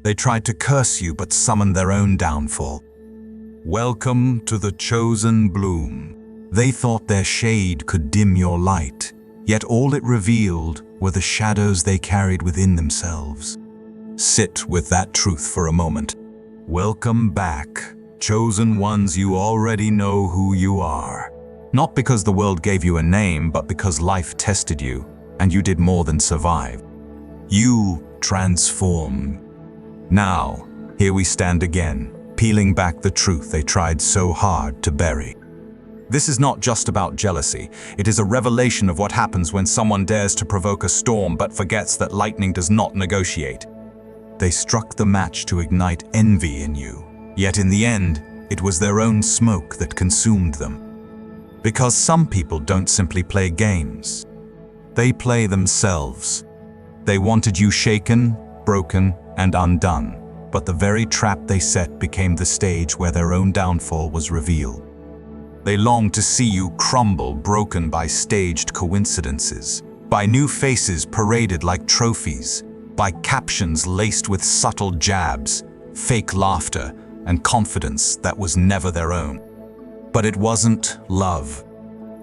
They tried to curse you but summoned their own downfall. Welcome to the chosen bloom. They thought their shade could dim your light, yet all it revealed were the shadows they carried within themselves. Sit with that truth for a moment. Welcome back, chosen ones. You already know who you are. Not because the world gave you a name, but because life tested you, and you did more than survive. You transformed. Now, here we stand again, peeling back the truth they tried so hard to bury. This is not just about jealousy. It is a revelation of what happens when someone dares to provoke a storm but forgets that lightning does not negotiate. They struck the match to ignite envy in you, yet in the end, it was their own smoke that consumed them. Because some people don't simply play games. They play themselves. They wanted you shaken, broken, and undone, but the very trap they set became the stage where their own downfall was revealed. They longed to see you crumble, broken by staged coincidences, by new faces paraded like trophies, by captions laced with subtle jabs, fake laughter, and confidence that was never their own. But it wasn't love.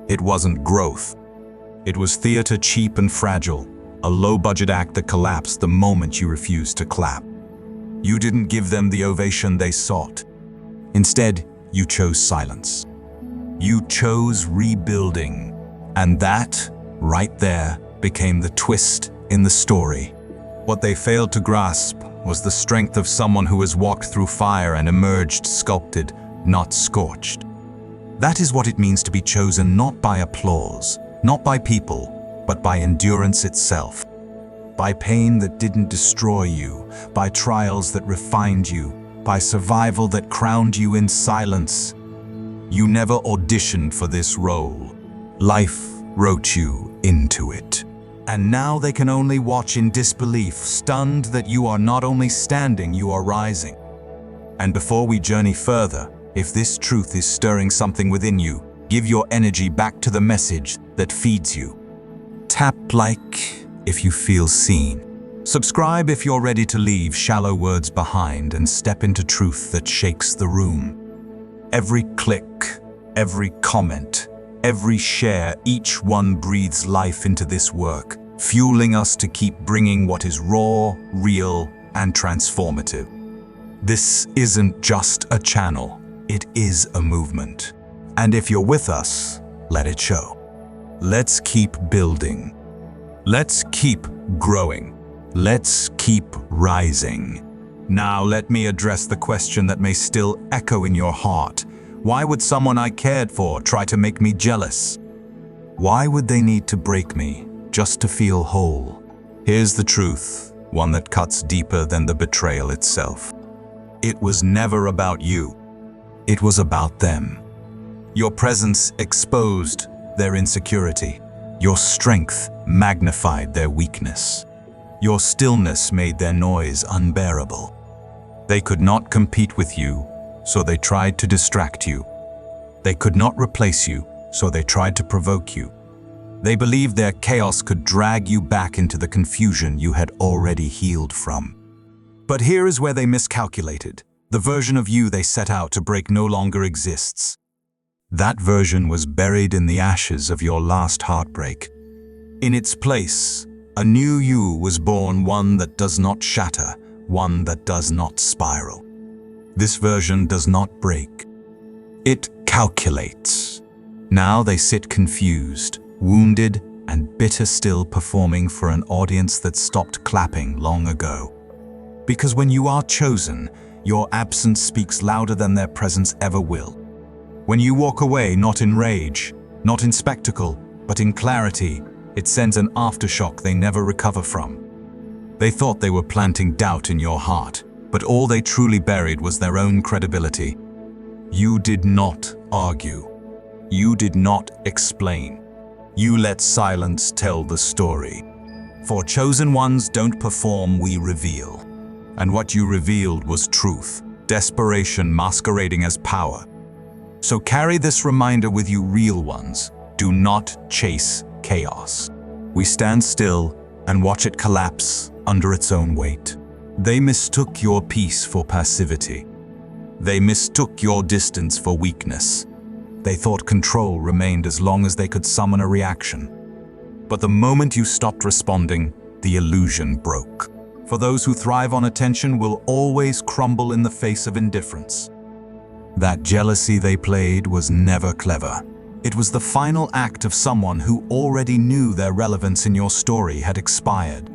It wasn't growth. It was theater, cheap and fragile, a low-budget act that collapsed the moment you refused to clap. You didn't give them the ovation they sought. Instead, you chose silence. You chose rebuilding. And that, right there, became the twist in the story. What they failed to grasp was the strength of someone who has walked through fire and emerged sculpted, not scorched. That is what it means to be chosen not by applause, not by people, but by endurance itself. By pain that didn't destroy you, by trials that refined you, by survival that crowned you in silence. You never auditioned for this role. Life wrote you into it. And now they can only watch in disbelief, stunned that you are not only standing, you are rising. And before we journey further, if this truth is stirring something within you, give your energy back to the message that feeds you. Tap like if you feel seen. Subscribe if you're ready to leave shallow words behind and step into truth that shakes the room. Every click, every comment, every share, each one breathes life into this work, fueling us to keep bringing what is raw, real, and transformative. This isn't just a channel, it is a movement. And if you're with us, let it show. Let's keep building. Let's keep growing. Let's keep rising. Now let me address the question that may still echo in your heart. Why would someone I cared for try to make me jealous? Why would they need to break me just to feel whole? Here's the truth, one that cuts deeper than the betrayal itself. It was never about you. It was about them. Your presence exposed their insecurity. Your strength magnified their weakness. Your stillness made their noise unbearable. They could not compete with you, so they tried to distract you. They could not replace you, so they tried to provoke you. They believed their chaos could drag you back into the confusion you had already healed from. But here is where they miscalculated. The version of you they set out to break no longer exists. That version was buried in the ashes of your last heartbreak. In its place, a new you was born, one that does not shatter, one that does not spiral. This version does not break. It calculates. Now they sit confused, wounded, and bitter still, performing for an audience that stopped clapping long ago. Because when you are chosen, your absence speaks louder than their presence ever will. When you walk away, not in rage, not in spectacle, but in clarity, it sends an aftershock they never recover from. They thought they were planting doubt in your heart, but all they truly buried was their own credibility. You did not argue. You did not explain. You let silence tell the story. For chosen ones don't perform, we reveal. And what you revealed was truth, desperation masquerading as power. So carry this reminder with you, real ones. Do not chase chaos. We stand still and watch it collapse under its own weight. They mistook your peace for passivity. They mistook your distance for weakness. They thought control remained as long as they could summon a reaction. But the moment you stopped responding, the illusion broke. For those who thrive on attention will always crumble in the face of indifference. That jealousy they played was never clever. It was the final act of someone who already knew their relevance in your story had expired.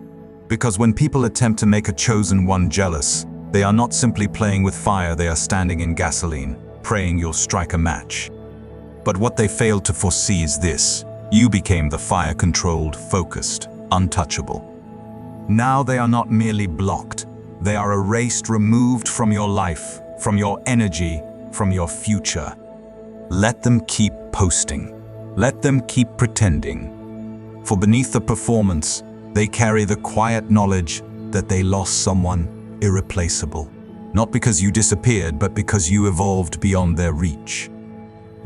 Because when people attempt to make a chosen one jealous, they are not simply playing with fire, they are standing in gasoline, praying you'll strike a match. But what they failed to foresee is this: you became the fire-controlled, focused, untouchable. Now they are not merely blocked, they are erased, removed from your life, from your energy, from your future. Let them keep posting. Let them keep pretending. For beneath the performance, they carry the quiet knowledge that they lost someone irreplaceable. Not because you disappeared, but because you evolved beyond their reach.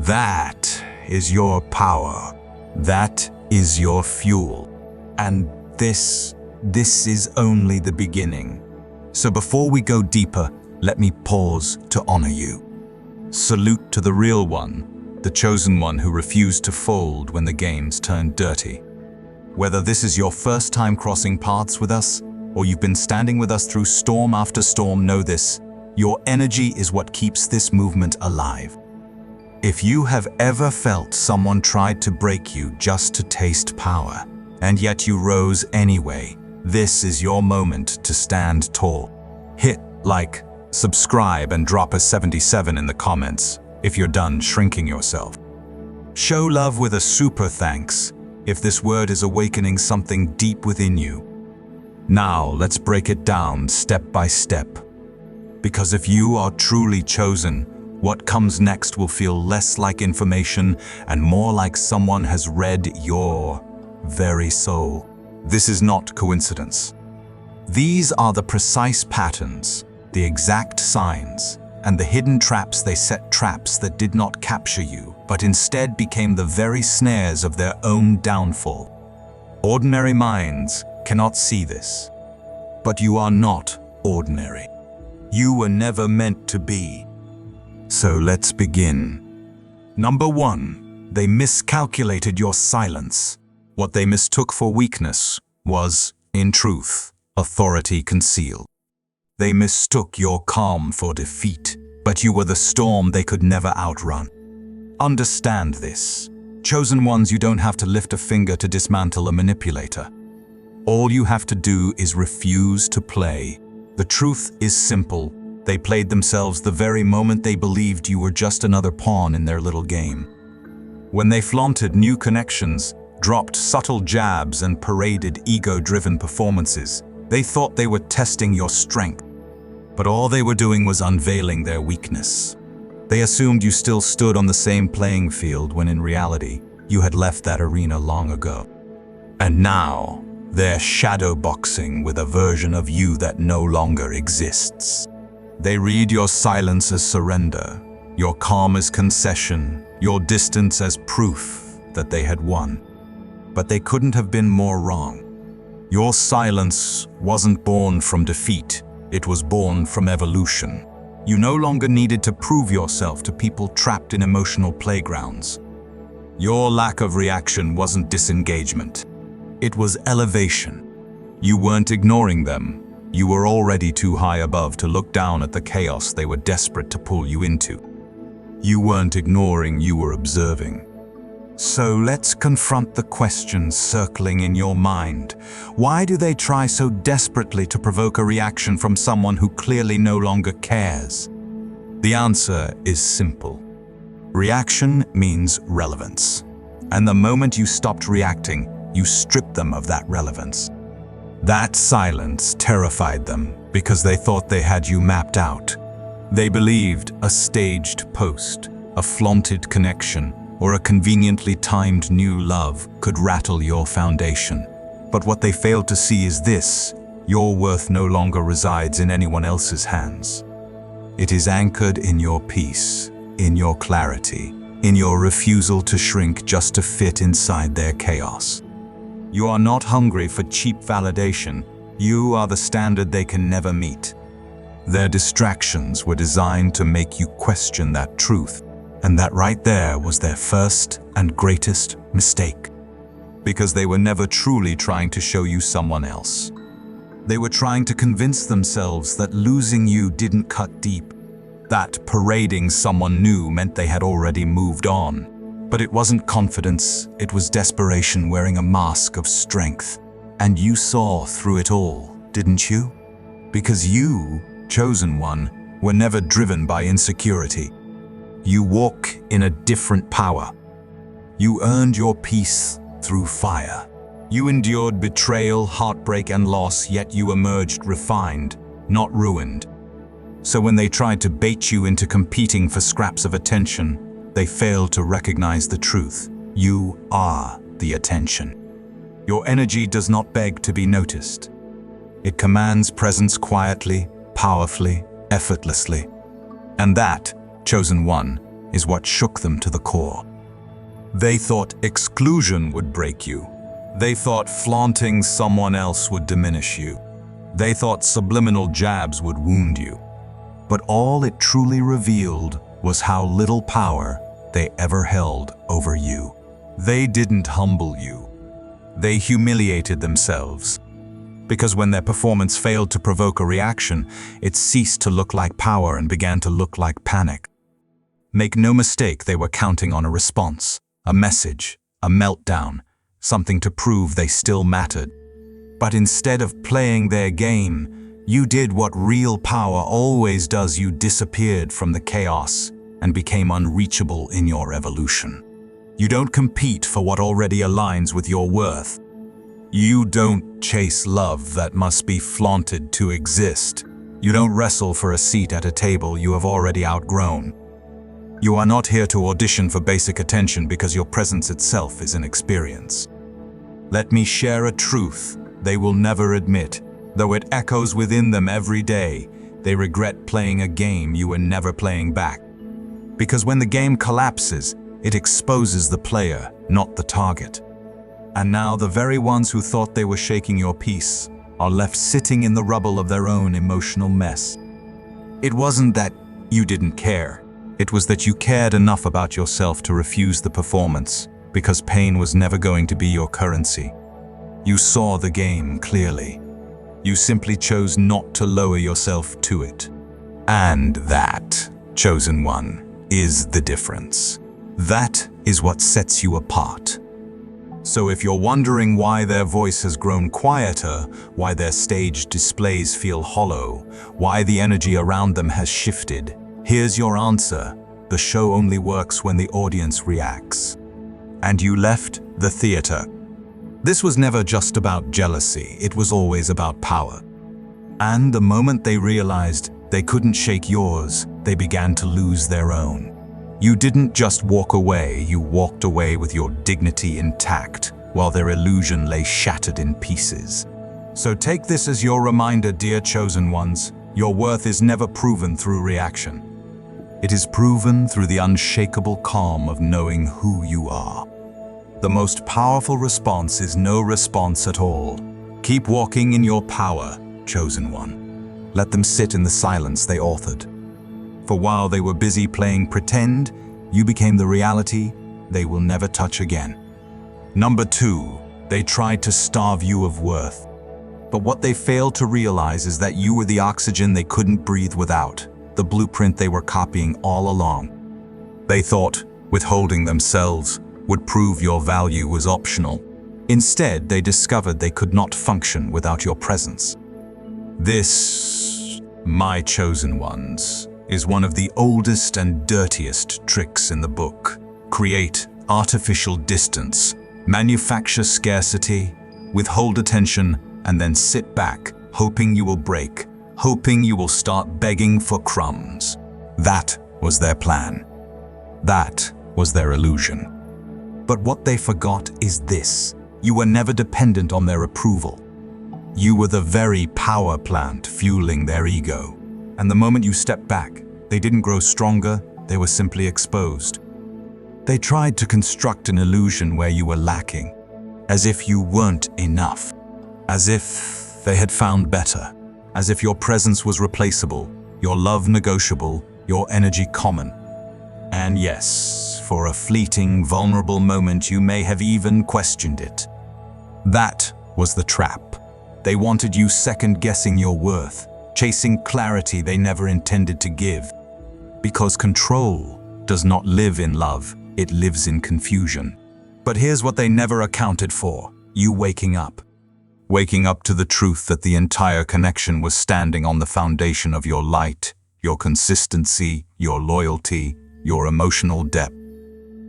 That is your power. That is your fuel. And this is only the beginning. So before we go deeper, let me pause to honor you. Salute to the real one, the chosen one who refused to fold when the games turned dirty. Whether this is your first time crossing paths with us, or you've been standing with us through storm after storm, know this: your energy is what keeps this movement alive. If you have ever felt someone tried to break you just to taste power, and yet you rose anyway, this is your moment to stand tall. Hit like, subscribe, and drop a 77 in the comments if you're done shrinking yourself. Show love with a super thanks if this word is awakening something deep within you. Now let's break it down step by step. Because if you are truly chosen, what comes next will feel less like information and more like someone has read your very soul. This is not coincidence. These are the precise patterns, the exact signs, and the hidden traps they set, traps that did not capture you, but instead became the very snares of their own downfall. Ordinary minds cannot see this. But you are not ordinary. You were never meant to be. So let's begin. Number 1, they miscalculated your silence. What they mistook for weakness was, in truth, authority concealed. They mistook your calm for defeat, but you were the storm they could never outrun. Understand this. Chosen ones, you don't have to lift a finger to dismantle a manipulator. All you have to do is refuse to play. The truth is simple. They played themselves the very moment they believed you were just another pawn in their little game. When they flaunted new connections, dropped subtle jabs, and paraded ego-driven performances, they thought they were testing your strength. But all they were doing was unveiling their weakness. They assumed you still stood on the same playing field when in reality, you had left that arena long ago. And now, they're shadowboxing with a version of you that no longer exists. They read your silence as surrender, your calm as concession, your distance as proof that they had won. But they couldn't have been more wrong. Your silence wasn't born from defeat, it was born from evolution. You no longer needed to prove yourself to people trapped in emotional playgrounds. Your lack of reaction wasn't disengagement. It was elevation. You weren't ignoring them. You were already too high above to look down at the chaos they were desperate to pull you into. You weren't ignoring, you were observing. So let's confront the questions circling in your mind. Why do they try so desperately to provoke a reaction from someone who clearly no longer cares? The answer is simple. Reaction means relevance. And the moment you stopped reacting, you stripped them of that relevance. That silence terrified them because they thought they had you mapped out. They believed a staged post, a flaunted connection, or a conveniently timed new love could rattle your foundation. But what they failed to see is this: your worth no longer resides in anyone else's hands. It is anchored in your peace, in your clarity, in your refusal to shrink just to fit inside their chaos. You are not hungry for cheap validation. You are the standard they can never meet. Their distractions were designed to make you question that truth, and that right there was their first and greatest mistake. Because they were never truly trying to show you someone else. They were trying to convince themselves that losing you didn't cut deep, that parading someone new meant they had already moved on. But it wasn't confidence, it was desperation wearing a mask of strength. And you saw through it all, didn't you? Because you, chosen one, were never driven by insecurity. You walk in a different power. You earned your peace through fire. You endured betrayal, heartbreak, and loss, yet you emerged refined, not ruined. So when they tried to bait you into competing for scraps of attention, they failed to recognize the truth. You are the attention. Your energy does not beg to be noticed. It commands presence quietly, powerfully, effortlessly. And that, chosen one, is what shook them to the core. They thought exclusion would break you. They thought flaunting someone else would diminish you. They thought subliminal jabs would wound you. But all it truly revealed was how little power they ever held over you. They didn't humble you. They humiliated themselves. Because when their performance failed to provoke a reaction, it ceased to look like power and began to look like panic. Make no mistake, they were counting on a response, a message, a meltdown, something to prove they still mattered. But instead of playing their game, you did what real power always does. You disappeared from the chaos and became unreachable in your evolution. You don't compete for what already aligns with your worth. You don't chase love that must be flaunted to exist. You don't wrestle for a seat at a table you have already outgrown. You are not here to audition for basic attention because your presence itself is an experience. Let me share a truth they will never admit, though it echoes within them every day. They regret playing a game you were never playing back. Because when the game collapses, it exposes the player, not the target. And now the very ones who thought they were shaking your peace are left sitting in the rubble of their own emotional mess. It wasn't that you didn't care. It was that you cared enough about yourself to refuse the performance, because pain was never going to be your currency. You saw the game clearly. You simply chose not to lower yourself to it. And that, chosen one, is the difference. That is what sets you apart. So if you're wondering why their voice has grown quieter, why their stage displays feel hollow, why the energy around them has shifted, here's your answer. The show only works when the audience reacts. And you left the theater. This was never just about jealousy, it was always about power. And the moment they realized they couldn't shake yours, they began to lose their own. You didn't just walk away, you walked away with your dignity intact, while their illusion lay shattered in pieces. So take this as your reminder, dear chosen ones, your worth is never proven through reaction. It is proven through the unshakable calm of knowing who you are. The most powerful response is no response at all. Keep walking in your power, chosen one. Let them sit in the silence they authored. For while they were busy playing pretend, you became the reality they will never touch again. Number 2, they tried to starve you of worth. But what they failed to realize is that you were the oxygen they couldn't breathe without, the blueprint they were copying all along. They thought withholding themselves would prove your value was optional. Instead, they discovered they could not function without your presence. This, my chosen ones, is one of the oldest and dirtiest tricks in the book. Create artificial distance, manufacture scarcity, withhold attention, and then sit back, hoping you will break, hoping you will start begging for crumbs. That was their plan. That was their illusion. But what they forgot is this: you were never dependent on their approval. You were the very power plant fueling their ego. And the moment you stepped back, they didn't grow stronger, they were simply exposed. They tried to construct an illusion where you were lacking, as if you weren't enough, as if They had found better, as if your presence was replaceable, your love negotiable, your energy common. And yes, for a fleeting, vulnerable moment you may have even questioned it. That was the trap. They wanted you second-guessing your worth, chasing clarity they never intended to give. Because control does not live in love, it lives in confusion. But here's what they never accounted for: you waking up. Waking up to the truth that the entire connection was standing on the foundation of your light, your consistency, your loyalty, your emotional depth.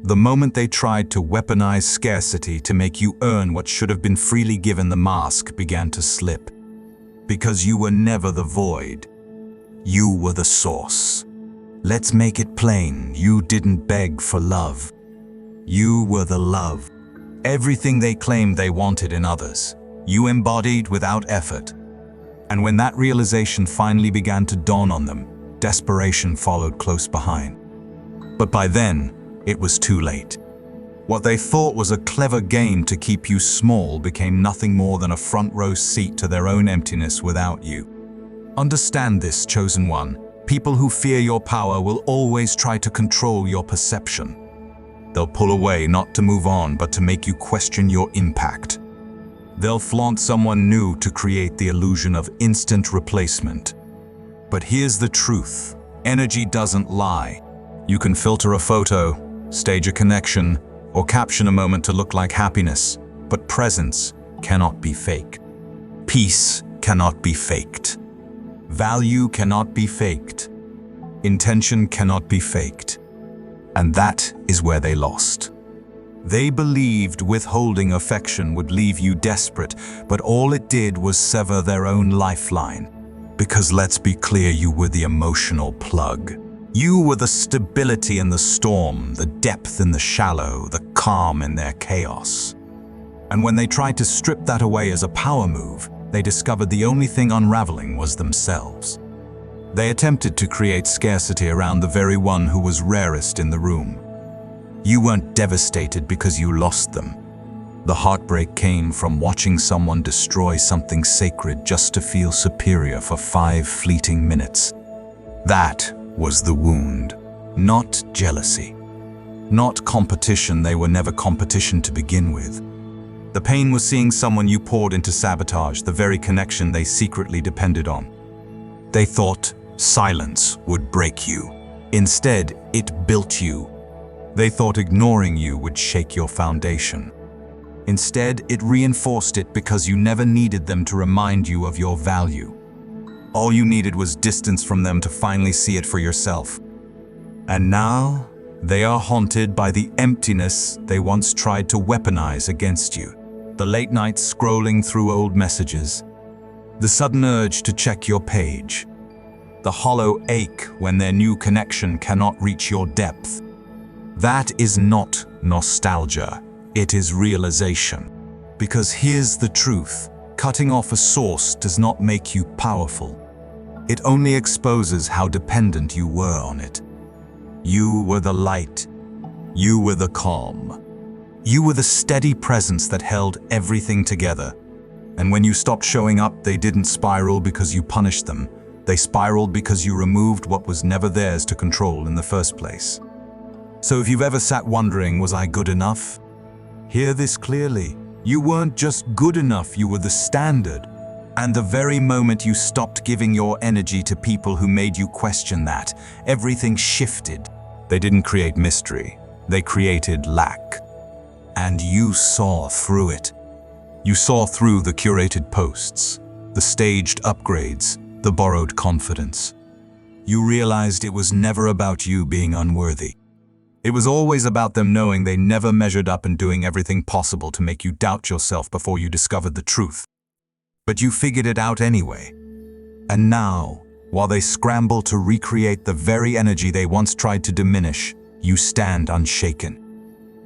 The moment they tried to weaponize scarcity to make you earn what should have been freely given, the mask began to slip. Because you were never the void. You were the source. Let's make it plain, you didn't beg for love. You were the love. Everything they claimed they wanted in others, you embodied without effort. And when that realization finally began to dawn on them, desperation followed close behind. But by then, it was too late. What they thought was a clever game to keep you small became nothing more than a front-row seat to their own emptiness without you. Understand this, chosen one. People who fear your power will always try to control your perception. They'll pull away not to move on, but to make you question your impact. They'll flaunt someone new to create the illusion of instant replacement. But here's the truth. Energy doesn't lie. You can filter a photo, stage a connection, or caption a moment to look like happiness, but presence cannot be fake. Peace cannot be faked. Value cannot be faked. Intention cannot be faked. And that is where they lost. They believed withholding affection would leave you desperate, but all it did was sever their own lifeline. Because let's be clear, you were the emotional plug. You were the stability in the storm, the depth in the shallow, the calm in their chaos. And when they tried to strip that away as a power move, they discovered the only thing unraveling was themselves. They attempted to create scarcity around the very one who was rarest in the room. You weren't devastated because you lost them. The heartbreak came from watching someone destroy something sacred just to feel superior for 5 fleeting minutes. That was the wound, not jealousy. Not competition, they were never competition to begin with. The pain was seeing someone you poured into sabotage the very connection they secretly depended on. They thought silence would break you. Instead, it built you. They thought ignoring you would shake your foundation. Instead, it reinforced it because you never needed them to remind you of your value. All you needed was distance from them to finally see it for yourself. And now, they are haunted by the emptiness they once tried to weaponize against you. The late nights scrolling through old messages. The sudden urge to check your page. The hollow ache when their new connection cannot reach your depth. That is not nostalgia, it is realization. Because here's the truth, cutting off a source does not make you powerful. It only exposes how dependent you were on it. You were the light. You were the calm. You were the steady presence that held everything together. And when you stopped showing up, they didn't spiral because you punished them. They spiraled because you removed what was never theirs to control in the first place. So if you've ever sat wondering, was I good enough? Hear this clearly. You weren't just good enough, you were the standard. And the very moment you stopped giving your energy to people who made you question that, everything shifted. They didn't create mystery, they created lack. And you saw through it. You saw through the curated posts, the staged upgrades, the borrowed confidence. You realized it was never about you being unworthy. It was always about them knowing they never measured up and doing everything possible to make you doubt yourself before you discovered the truth. But you figured it out anyway. And now, while they scramble to recreate the very energy they once tried to diminish, you stand unshaken.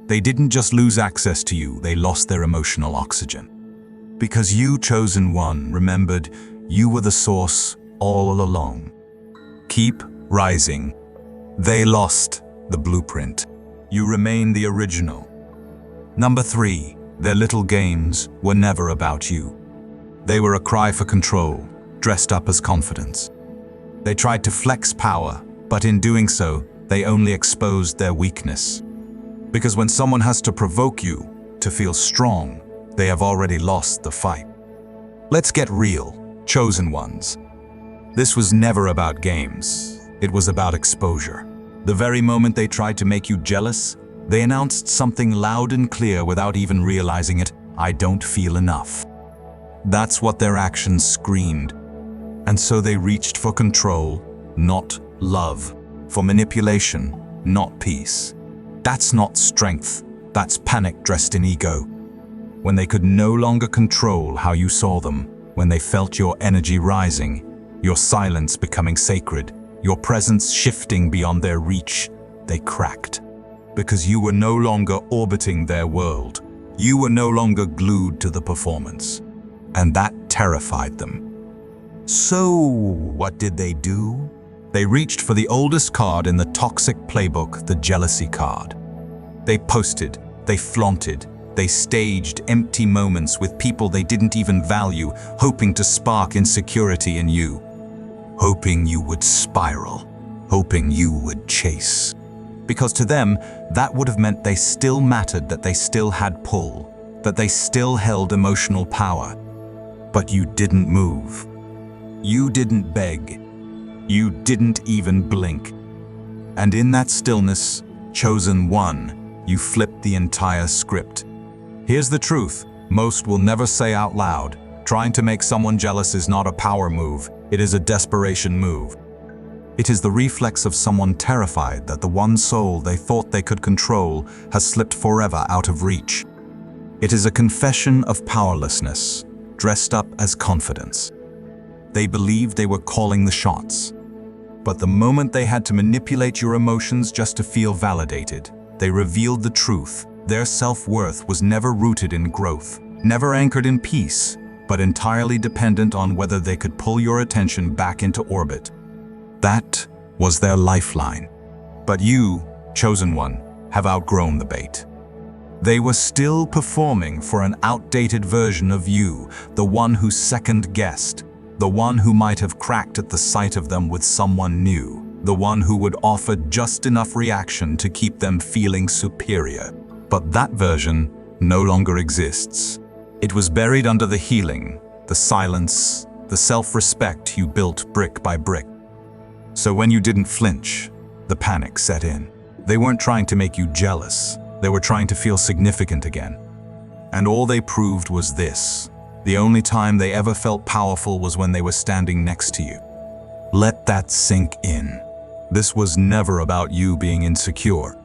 They didn't just lose access to you, they lost their emotional oxygen. Because you, chosen one, remembered you were the source all along. Keep rising. They lost the blueprint. You remain the original. Number 3, their little games were never about you. They were a cry for control, dressed up as confidence. They tried to flex power, but in doing so, they only exposed their weakness. Because when someone has to provoke you to feel strong, they have already lost the fight. Let's get real, chosen ones. This was never about games. It was about exposure. The very moment they tried to make you jealous, they announced something loud and clear without even realizing it: I don't feel enough. That's what their actions screamed. And so they reached for control, not love. For manipulation, not peace. That's not strength. That's panic dressed in ego. When they could no longer control how you saw them, when they felt your energy rising, your silence becoming sacred, your presence shifting beyond their reach, they cracked. Because you were no longer orbiting their world. You were no longer glued to the performance. And that terrified them. So, what did they do? They reached for the oldest card in the toxic playbook, the jealousy card. They posted, they flaunted, they staged empty moments with people they didn't even value, hoping to spark insecurity in you. Hoping you would spiral, hoping you would chase. Because to them, that would have meant they still mattered, that they still had pull, that they still held emotional power. But you didn't move. You didn't beg. You didn't even blink. And in that stillness, chosen one, you flipped the entire script. Here's the truth: most will never say out loud. Trying to make someone jealous is not a power move, it is a desperation move. It is the reflex of someone terrified that the one soul they thought they could control has slipped forever out of reach. It is a confession of powerlessness, dressed up as confidence. They believed they were calling the shots. But the moment they had to manipulate your emotions just to feel validated, they revealed the truth. Their self-worth was never rooted in growth, never anchored in peace, but entirely dependent on whether they could pull your attention back into orbit. That was their lifeline. But you, chosen one, have outgrown the bait. They were still performing for an outdated version of you, the one who second-guessed, the one who might have cracked at the sight of them with someone new, the one who would offer just enough reaction to keep them feeling superior. But that version no longer exists. It was buried under the healing, the silence, the self-respect you built brick by brick. So when you didn't flinch, the panic set in. They weren't trying to make you jealous. They were trying to feel significant again. And all they proved was this: the only time they ever felt powerful was when they were standing next to you. Let that sink in. This was never about you being insecure.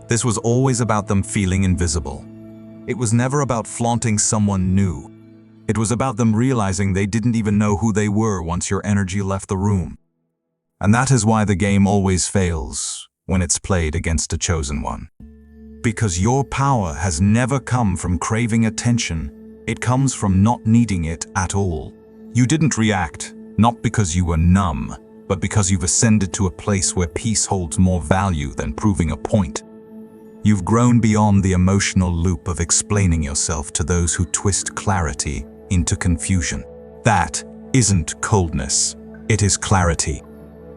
This was always about them feeling invisible. It was never about flaunting someone new. It was about them realizing they didn't even know who they were once your energy left the room. And that is why the game always fails when it's played against a chosen one. Because your power has never come from craving attention. It comes from not needing it at all. You didn't react, not because you were numb, but because you've ascended to a place where peace holds more value than proving a point. You've grown beyond the emotional loop of explaining yourself to those who twist clarity into confusion. That isn't coldness. It is clarity.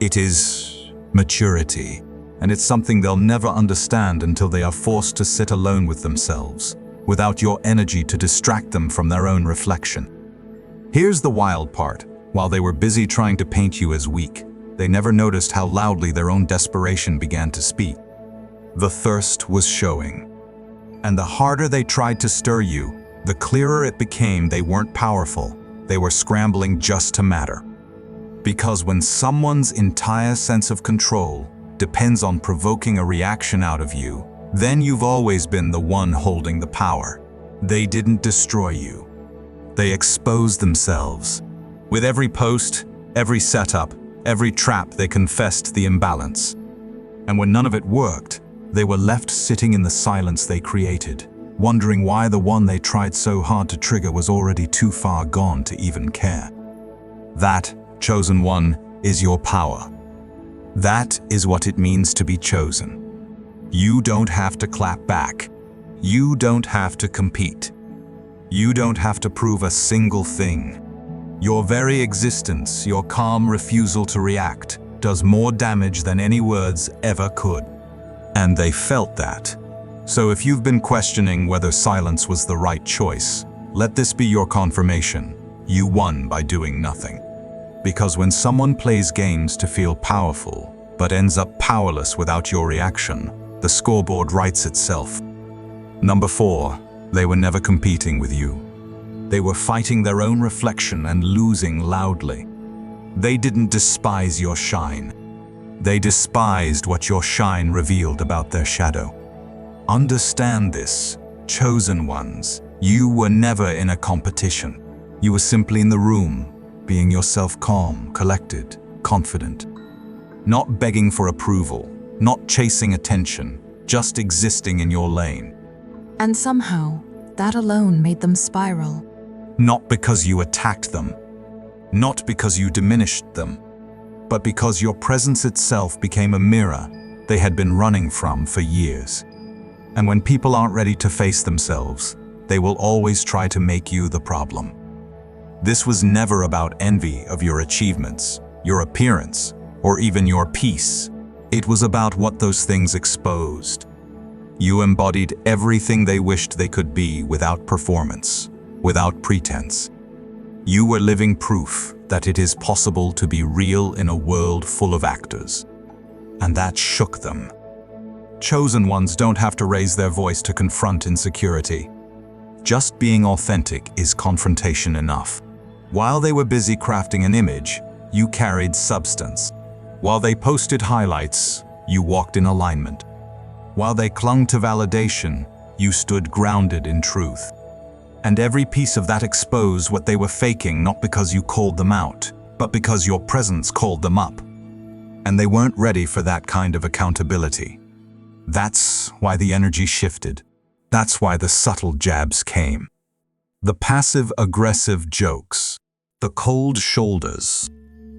It is maturity. And it's something they'll never understand until they are forced to sit alone with themselves, without your energy to distract them from their own reflection. Here's the wild part. While they were busy trying to paint you as weak, they never noticed how loudly their own desperation began to speak. The thirst was showing. And the harder they tried to stir you, the clearer it became they weren't powerful. They were scrambling just to matter. Because when someone's entire sense of control depends on provoking a reaction out of you, then you've always been the one holding the power. They didn't destroy you. They exposed themselves. With every post, every setup, every trap, they confessed the imbalance. And when none of it worked, they were left sitting in the silence they created, wondering why the one they tried so hard to trigger was already too far gone to even care. That, chosen one, is your power. That is what it means to be chosen. You don't have to clap back. You don't have to compete. You don't have to prove a single thing. Your very existence, your calm refusal to react, does more damage than any words ever could. And they felt that. So if you've been questioning whether silence was the right choice, let this be your confirmation. You won by doing nothing. Because when someone plays games to feel powerful, but ends up powerless without your reaction, the scoreboard writes itself. Number 4, they were never competing with you. They were fighting their own reflection and losing loudly. They didn't despise your shine. They despised what your shine revealed about their shadow. Understand this, chosen ones. You were never in a competition. You were simply in the room, being yourself calm, collected, confident. Not begging for approval, not chasing attention, just existing in your lane. And somehow, that alone made them spiral. Not because you attacked them, not because you diminished them, but because your presence itself became a mirror they had been running from for years. And when people aren't ready to face themselves, they will always try to make you the problem. This was never about envy of your achievements, your appearance, or even your peace. It was about what those things exposed. You embodied everything they wished they could be without performance, without pretense. You were living proof that it is possible to be real in a world full of actors. And that shook them. Chosen ones don't have to raise their voice to confront insecurity. Just being authentic is confrontation enough. While they were busy crafting an image, you carried substance. While they posted highlights, you walked in alignment. While they clung to validation, you stood grounded in truth. And every piece of that exposed what they were faking, not because you called them out, but because your presence called them up. And they weren't ready for that kind of accountability. That's why the energy shifted. That's why the subtle jabs came. The passive-aggressive jokes, the cold shoulders,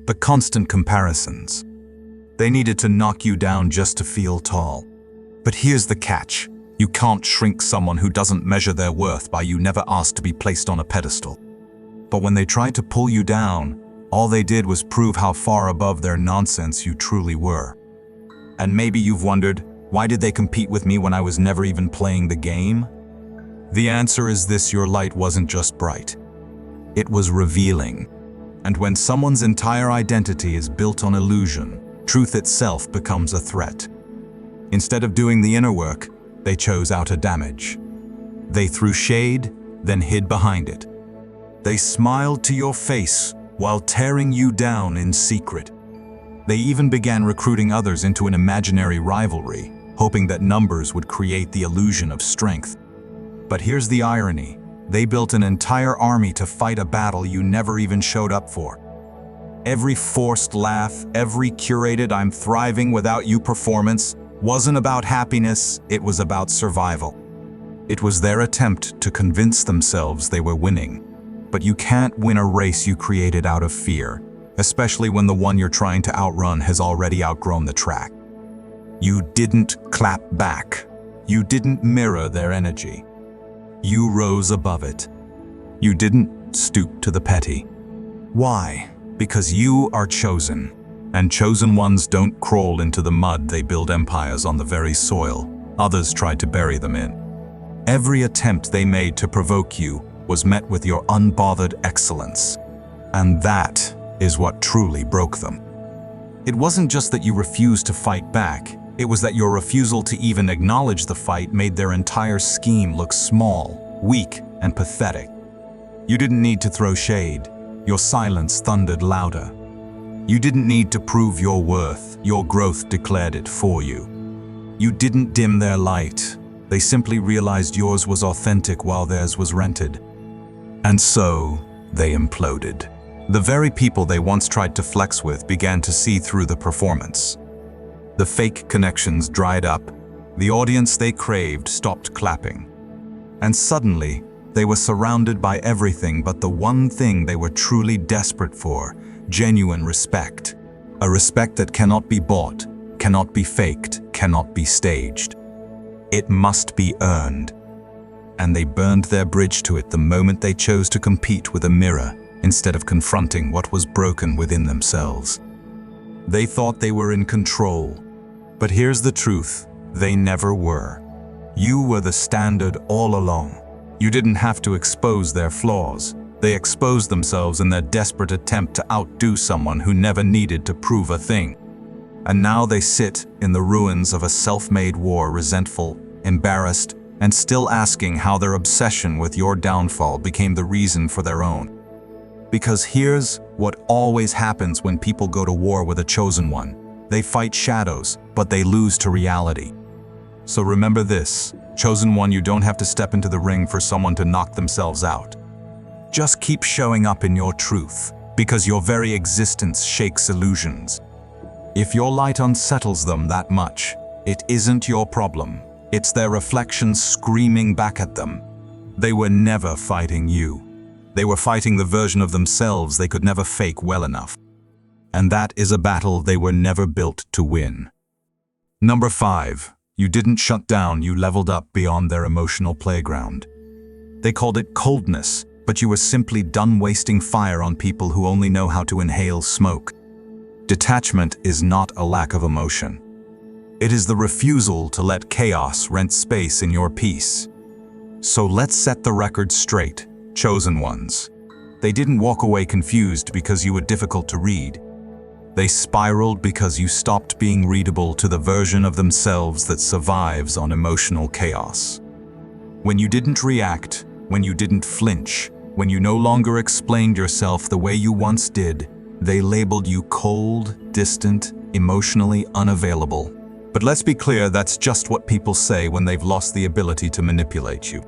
the constant comparisons. They needed to knock you down just to feel tall. But here's the catch. You can't shrink someone who doesn't measure their worth by you never asked to be placed on a pedestal. But when they tried to pull you down, all they did was prove how far above their nonsense you truly were. And maybe you've wondered, why did they compete with me when I was never even playing the game? The answer is this: your light wasn't just bright. It was revealing. And when someone's entire identity is built on illusion, truth itself becomes a threat. Instead of doing the inner work, they chose outer damage. They threw shade, then hid behind it. They smiled to your face while tearing you down in secret. They even began recruiting others into an imaginary rivalry, hoping that numbers would create the illusion of strength. But here's the irony. They built an entire army to fight a battle you never even showed up for. Every forced laugh, every curated "I'm thriving without you" performance wasn't about happiness, it was about survival. It was their attempt to convince themselves they were winning. But you can't win a race you created out of fear, especially when the one you're trying to outrun has already outgrown the track. You didn't clap back. You didn't mirror their energy. You rose above it. You didn't stoop to the petty. Why? Because you are chosen. And chosen ones don't crawl into the mud, they build empires on the very soil others tried to bury them in. Every attempt they made to provoke you was met with your unbothered excellence. And that is what truly broke them. It wasn't just that you refused to fight back, it was that your refusal to even acknowledge the fight made their entire scheme look small, weak, and pathetic. You didn't need to throw shade. Your silence thundered louder. You didn't need to prove your worth, your growth declared it for you. You didn't dim their light. They simply realized yours was authentic while theirs was rented. And so, they imploded. The very people they once tried to flex with began to see through the performance. The fake connections dried up. The audience they craved stopped clapping. And suddenly, they were surrounded by everything but the one thing they were truly desperate for: genuine respect. A respect that cannot be bought, cannot be faked, cannot be staged. It must be earned. And they burned their bridge to it the moment they chose to compete with a mirror instead of confronting what was broken within themselves. They thought they were in control, but here's the truth, they never were. You were the standard all along. You didn't have to expose their flaws. They exposed themselves in their desperate attempt to outdo someone who never needed to prove a thing. And now they sit in the ruins of a self-made war, resentful, embarrassed, and still asking how their obsession with your downfall became the reason for their own. Because here's what always happens when people go to war with a chosen one. They fight shadows, but they lose to reality. So remember this, chosen one, you don't have to step into the ring for someone to knock themselves out. Just keep showing up in your truth, because your very existence shakes illusions. If your light unsettles them that much, it isn't your problem. It's their reflection screaming back at them. They were never fighting you. They were fighting the version of themselves they could never fake well enough. And that is a battle they were never built to win. Number 5. You didn't shut down, you leveled up beyond their emotional playground. They called it coldness, but you were simply done wasting fire on people who only know how to inhale smoke. Detachment is not a lack of emotion. It is the refusal to let chaos rent space in your peace. So let's set the record straight, chosen ones. They didn't walk away confused because you were difficult to read. They spiraled because you stopped being readable to the version of themselves that survives on emotional chaos. When you didn't react, when you didn't flinch, when you no longer explained yourself the way you once did, they labeled you cold, distant, emotionally unavailable. But let's be clear, that's just what people say when they've lost the ability to manipulate you.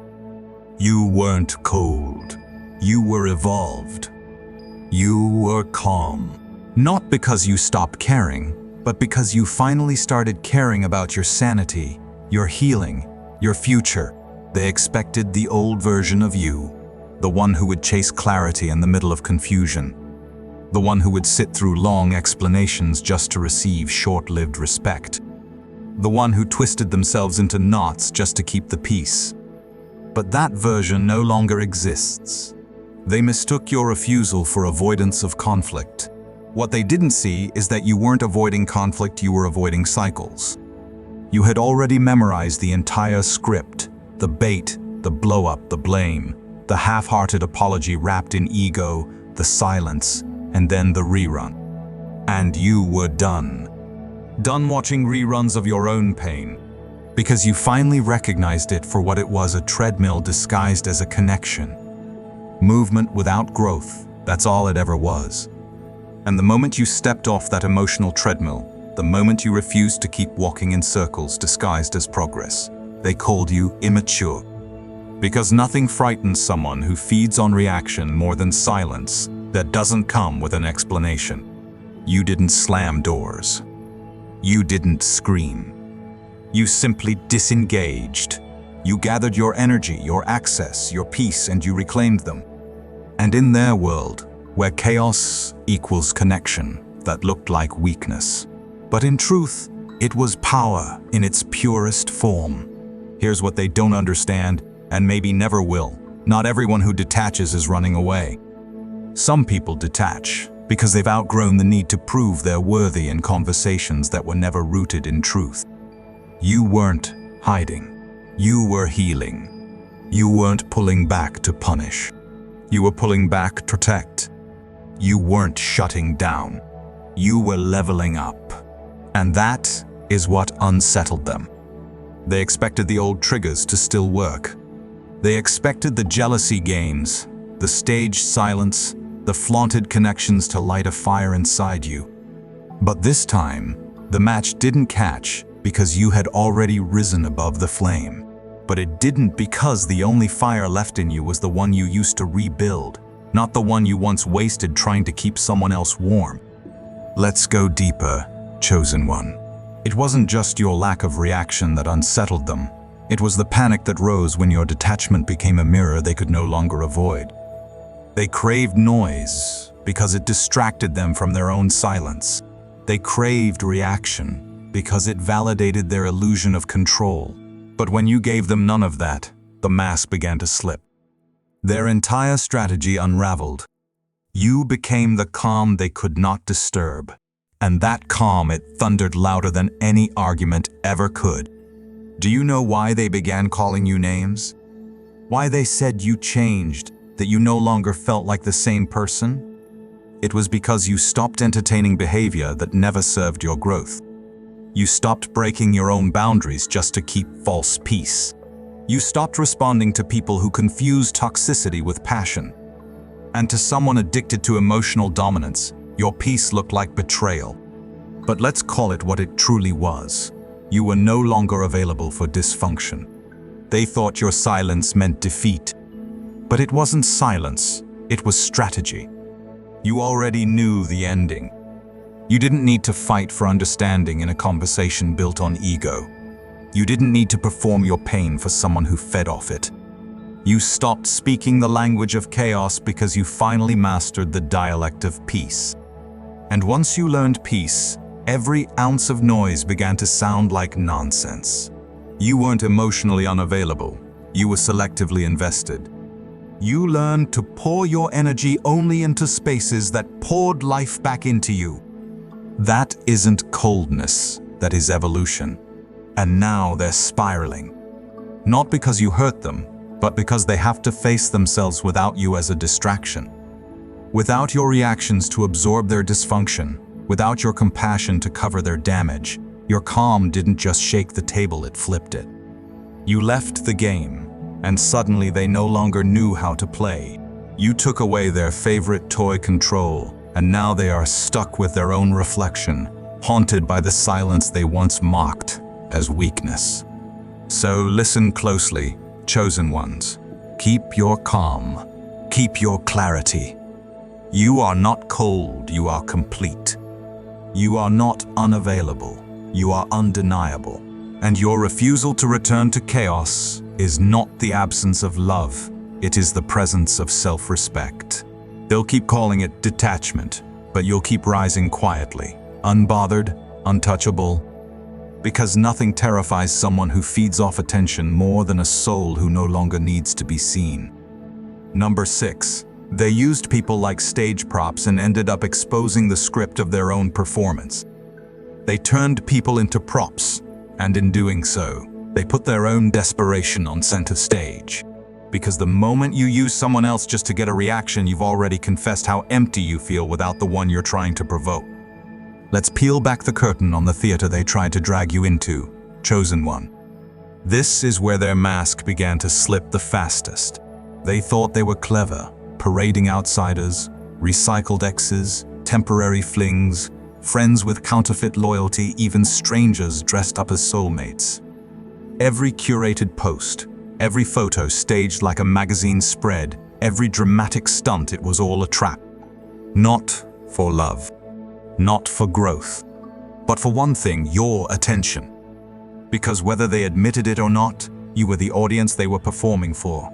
You weren't cold. You were evolved. You were calm. Not because you stopped caring, but because you finally started caring about your sanity, your healing, your future. They expected the old version of you, the one who would chase clarity in the middle of confusion, the one who would sit through long explanations just to receive short-lived respect, the one who twisted themselves into knots just to keep the peace. But that version no longer exists. They mistook your refusal for avoidance of conflict. What they didn't see is that you weren't avoiding conflict, you were avoiding cycles. You had already memorized the entire script, the bait, the blow-up, the blame, the half-hearted apology wrapped in ego, the silence, and then the rerun. And you were done. Done watching reruns of your own pain, because you finally recognized it for what it was, a treadmill disguised as a connection. Movement without growth, that's all it ever was. And the moment you stepped off that emotional treadmill, the moment you refused to keep walking in circles disguised as progress, they called you immature. Because nothing frightens someone who feeds on reaction more than silence that doesn't come with an explanation. You didn't slam doors. You didn't scream. You simply disengaged. You gathered your energy, your access, your peace, and you reclaimed them. And in their world, where chaos equals connection, that looked like weakness. But in truth, it was power in its purest form. Here's what they don't understand, and maybe never will. Not everyone who detaches is running away. Some people detach because they've outgrown the need to prove they're worthy in conversations that were never rooted in truth. You weren't hiding. You were healing. You weren't pulling back to punish. You were pulling back to protect. You weren't shutting down. You were leveling up. And that is what unsettled them. They expected the old triggers to still work. They expected the jealousy games, the staged silence, the flaunted connections to light a fire inside you. But this time, the match didn't catch because you had already risen above the flame. But it didn't because the only fire left in you was the one you used to rebuild, not the one you once wasted trying to keep someone else warm. Let's go deeper, chosen one. It wasn't just your lack of reaction that unsettled them. It was the panic that rose when your detachment became a mirror they could no longer avoid. They craved noise because it distracted them from their own silence. They craved reaction because it validated their illusion of control. But when you gave them none of that, the mask began to slip. Their entire strategy unraveled. You became the calm they could not disturb. And that calm, it thundered louder than any argument ever could. Do you know why they began calling you names? Why they said you changed, that you no longer felt like the same person? It was because you stopped entertaining behavior that never served your growth. You stopped breaking your own boundaries just to keep false peace. You stopped responding to people who confuse toxicity with passion. And to someone addicted to emotional dominance, your peace looked like betrayal. But let's call it what it truly was. You were no longer available for dysfunction. They thought your silence meant defeat. But it wasn't silence, it was strategy. You already knew the ending. You didn't need to fight for understanding in a conversation built on ego. You didn't need to perform your pain for someone who fed off it. You stopped speaking the language of chaos because you finally mastered the dialect of peace. And once you learned peace, every ounce of noise began to sound like nonsense. You weren't emotionally unavailable. You were selectively invested. You learned to pour your energy only into spaces that poured life back into you. That isn't coldness, that is evolution. And now they're spiraling. Not because you hurt them, but because they have to face themselves without you as a distraction. Without your reactions to absorb their dysfunction, without your compassion to cover their damage, your calm didn't just shake the table, it flipped it. You left the game, and suddenly they no longer knew how to play. You took away their favorite toy control, and now they are stuck with their own reflection, haunted by the silence they once mocked as weakness. So listen closely, chosen ones. Keep your calm. Keep your clarity. You are not cold, you are complete. You are not unavailable, you are undeniable. And your refusal to return to chaos is not the absence of love, it is the presence of self-respect. They'll keep calling it detachment, but you'll keep rising quietly, unbothered, untouchable, because nothing terrifies someone who feeds off attention more than a soul who no longer needs to be seen. Number 6. They used people like stage props and ended up exposing the script of their own performance. They turned people into props, and in doing so, they put their own desperation on center stage. Because the moment you use someone else just to get a reaction, you've already confessed how empty you feel without the one you're trying to provoke. Let's peel back the curtain on the theater they tried to drag you into, chosen one. This is where their mask began to slip the fastest. They thought they were clever, parading outsiders, recycled exes, temporary flings, friends with counterfeit loyalty, even strangers dressed up as soulmates. Every curated post, every photo staged like a magazine spread, every dramatic stunt, it was all a trap. Not for love, not for growth, but for one thing, your attention. Because whether they admitted it or not, you were the audience they were performing for.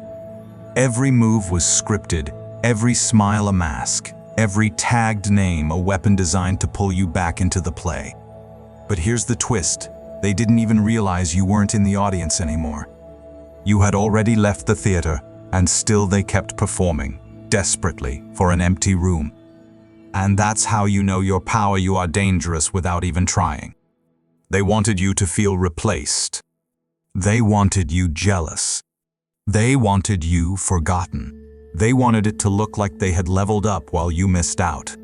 Every move was scripted, every smile a mask, every tagged name a weapon designed to pull you back into the play. But here's the twist, they didn't even realize you weren't in the audience anymore. You had already left the theater, and still they kept performing, desperately, for an empty room. And that's how you know your power, you are dangerous without even trying. They wanted you to feel replaced. They wanted you jealous. They wanted you forgotten. They wanted it to look like they had leveled up while you missed out.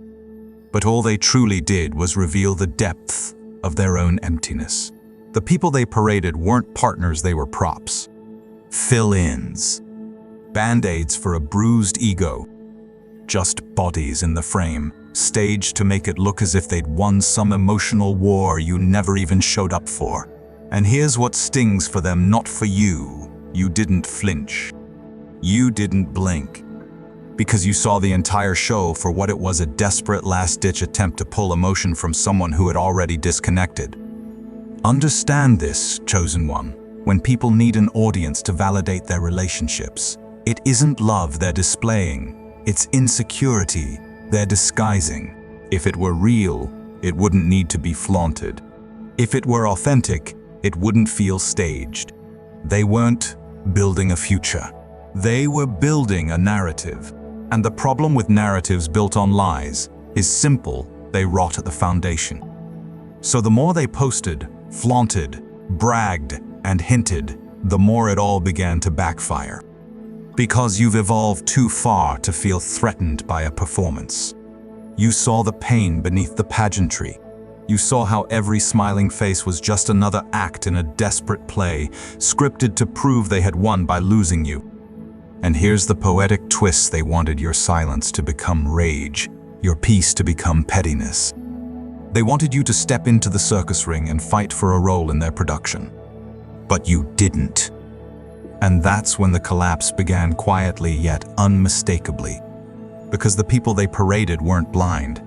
But all they truly did was reveal the depth of their own emptiness. The people they paraded weren't partners, they were props. Fill-ins. Band-aids for a bruised ego. Just bodies in the frame, staged to make it look as if they'd won some emotional war you never even showed up for. And here's what stings for them, not for you. You didn't flinch. You didn't blink. Because you saw the entire show for what it was, a desperate last-ditch attempt to pull emotion from someone who had already disconnected. Understand this, chosen one. When people need an audience to validate their relationships, it isn't love they're displaying, it's insecurity they're disguising. If it were real, it wouldn't need to be flaunted. If it were authentic, it wouldn't feel staged. They weren't building a future. They were building a narrative. And the problem with narratives built on lies is simple: they rot at the foundation. So the more they posted, flaunted, bragged, and hinted, the more it all began to backfire. Because you've evolved too far to feel threatened by a performance. You saw the pain beneath the pageantry. You saw how every smiling face was just another act in a desperate play, scripted to prove they had won by losing you. And here's the poetic twist: they wanted your silence to become rage, your peace to become pettiness. They wanted you to step into the circus ring and fight for a role in their production. But you didn't. And that's when the collapse began, quietly yet unmistakably. Because the people they paraded weren't blind.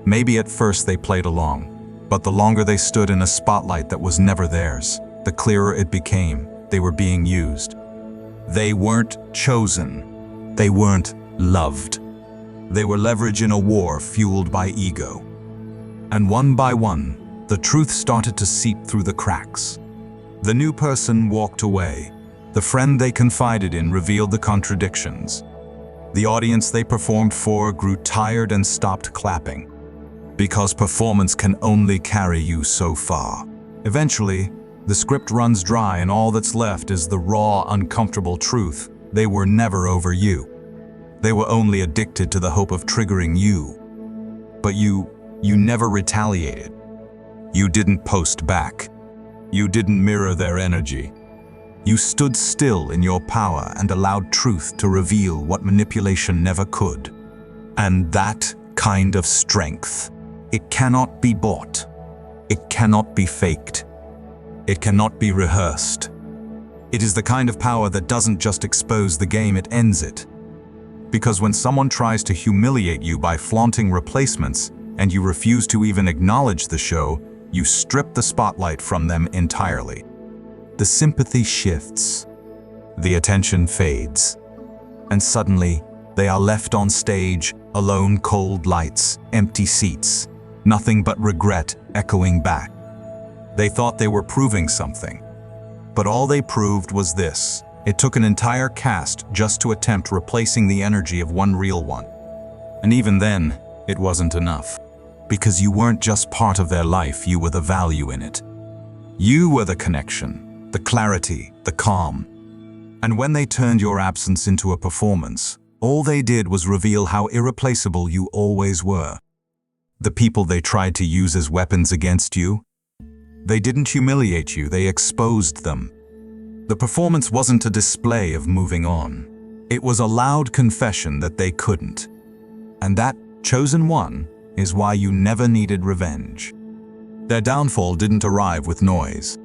Maybe at first they played along, but the longer they stood in a spotlight that was never theirs, the clearer it became: they were being used. They weren't chosen. They weren't loved. They were leverage in a war fueled by ego. And one by one, the truth started to seep through the cracks. The new person walked away. The friend they confided in revealed the contradictions. The audience they performed for grew tired and stopped clapping. Because performance can only carry you so far. Eventually, the script runs dry and all that's left is the raw, uncomfortable truth: they were never over you. They were only addicted to the hope of triggering you. But you never retaliated. You didn't post back. You didn't mirror their energy. You stood still in your power and allowed truth to reveal what manipulation never could. And that kind of strength, it cannot be bought. It cannot be faked. It cannot be rehearsed. It is the kind of power that doesn't just expose the game, it ends it. Because when someone tries to humiliate you by flaunting replacements and you refuse to even acknowledge the show, you strip the spotlight from them entirely. The sympathy shifts. The attention fades. And suddenly, they are left on stage, alone, cold lights, empty seats, nothing but regret echoing back. They thought they were proving something. But all they proved was this: it took an entire cast just to attempt replacing the energy of one real one. And even then, it wasn't enough. Because you weren't just part of their life, you were the value in it. You were the connection, the clarity, the calm. And when they turned your absence into a performance, all they did was reveal how irreplaceable you always were. The people they tried to use as weapons against you, they didn't humiliate you, they exposed them. The performance wasn't a display of moving on. It was a loud confession that they couldn't. And that chosen one is why you never needed revenge. Their downfall didn't arrive with noise.